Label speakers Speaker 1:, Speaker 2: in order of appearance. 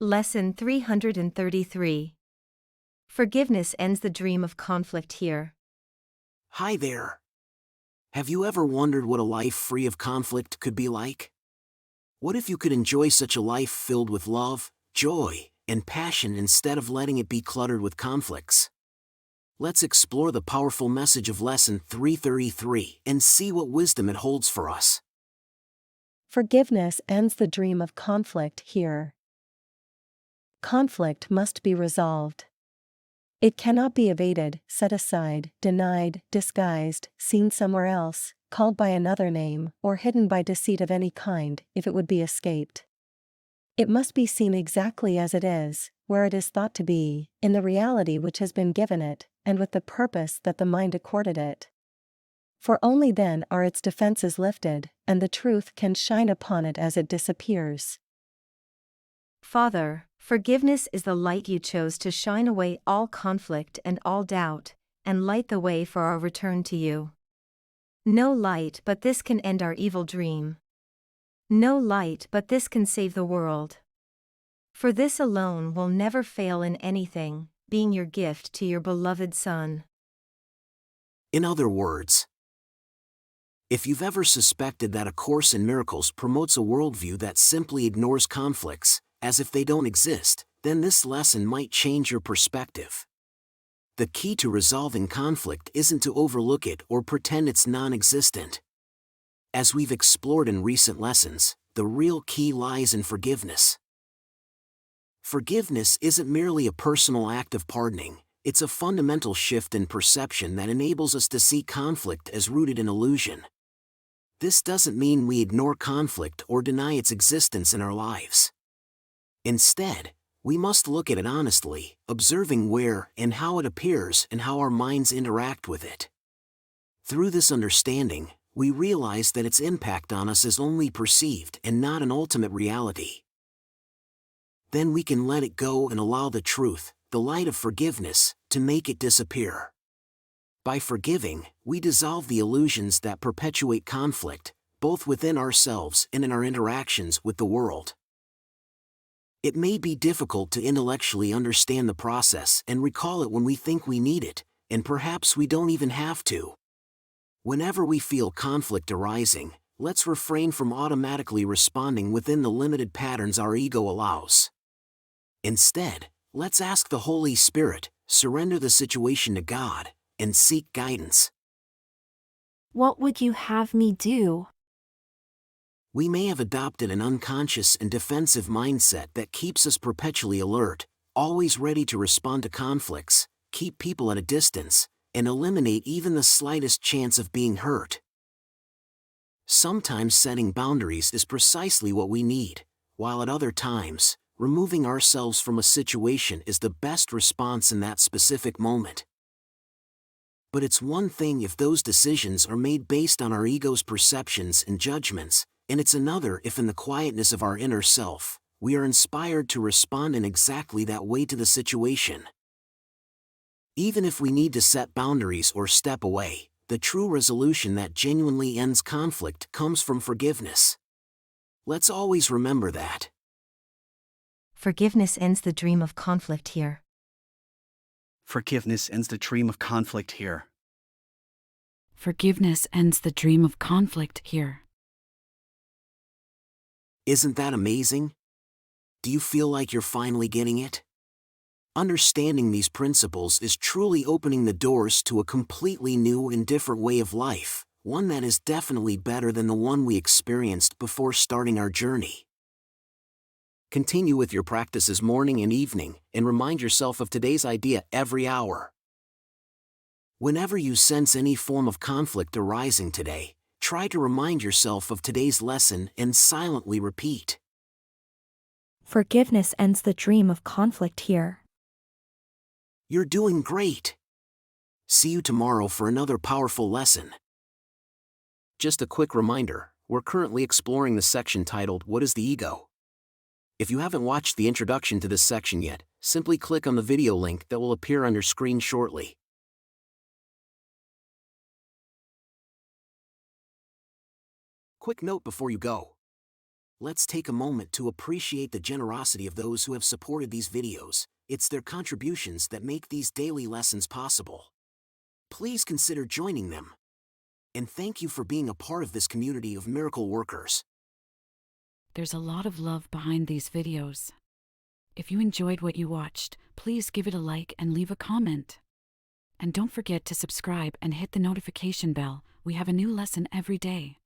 Speaker 1: Lesson 333. Forgiveness ends the dream of conflict here.
Speaker 2: Hi there. Have you ever wondered what a life free of conflict could be like? What if you could enjoy such a life filled with love, joy, and passion instead of letting it be cluttered with conflicts? Let's explore the powerful message of Lesson 333 and see what wisdom it holds for us.
Speaker 3: Forgiveness ends the dream of conflict here. Conflict must be resolved. It cannot be evaded, set aside, denied, disguised, seen somewhere else, called by another name, or hidden by deceit of any kind, if it would be escaped. It must be seen exactly as it is, where it is thought to be, in the reality which has been given it, and with the purpose that the mind accorded it. For only then are its defenses lifted, and the truth can shine upon it as it disappears.
Speaker 1: Father, forgiveness is the light you chose to shine away all conflict and all doubt, and light the way for our return to you. No light but this can end our evil dream. No light but this can save the world. For this alone will never fail in anything, being your gift to your beloved Son.
Speaker 2: In other words, if you've ever suspected that A Course in Miracles promotes a worldview that simply ignores conflicts, as if they don't exist, then this lesson might change your perspective. The key to resolving conflict isn't to overlook it or pretend it's non-existent. As we've explored in recent lessons, the real key lies in forgiveness. Forgiveness isn't merely a personal act of pardoning, it's a fundamental shift in perception that enables us to see conflict as rooted in illusion. This doesn't mean we ignore conflict or deny its existence in our lives. Instead, we must look at it honestly, observing where and how it appears and how our minds interact with it. Through this understanding, we realize that its impact on us is only perceived and not an ultimate reality. Then we can let it go and allow the truth, the light of forgiveness, to make it disappear. By forgiving, we dissolve the illusions that perpetuate conflict, both within ourselves and in our interactions with the world. It may be difficult to intellectually understand the process and recall it when we think we need it, and perhaps we don't even have to. Whenever we feel conflict arising, let's refrain from automatically responding within the limited patterns our ego allows. Instead, let's ask the Holy Spirit, surrender the situation to God, and seek guidance.
Speaker 4: What would you have me do?
Speaker 2: We may have adopted an unconscious and defensive mindset that keeps us perpetually alert, always ready to respond to conflicts, keep people at a distance, and eliminate even the slightest chance of being hurt. Sometimes setting boundaries is precisely what we need, while at other times, removing ourselves from a situation is the best response in that specific moment. But it's one thing if those decisions are made based on our ego's perceptions and judgments, and it's another if in the quietness of our inner self, we are inspired to respond in exactly that way to the situation. Even if we need to set boundaries or step away, the true resolution that genuinely ends conflict comes from forgiveness. Let's always remember that.
Speaker 1: Forgiveness ends the dream of conflict here.
Speaker 5: Forgiveness ends the dream of conflict here.
Speaker 6: Forgiveness ends the dream of conflict here.
Speaker 2: Isn't that amazing? Do you feel like you're finally getting it? Understanding these principles is truly opening the doors to a completely new and different way of life, one that is definitely better than the one we experienced before starting our journey. Continue with your practices morning and evening, and remind yourself of today's idea every hour. Whenever you sense any form of conflict arising today, try to remind yourself of today's lesson and silently repeat.
Speaker 4: Forgiveness ends the dream of conflict here.
Speaker 2: You're doing great. See you tomorrow for another powerful lesson. Just a quick reminder, we're currently exploring the section titled, What is the Ego? If you haven't watched the introduction to this section yet, simply click on the video link that will appear on your screen shortly. Quick note before you go. Let's take a moment to appreciate the generosity of those who have supported these videos. It's their contributions that make these daily lessons possible. Please consider joining them. And thank you for being a part of this community of miracle workers.
Speaker 6: There's a lot of love behind these videos. If you enjoyed what you watched, please give it a like and leave a comment. And don't forget to subscribe and hit the notification bell. We have a new lesson every day.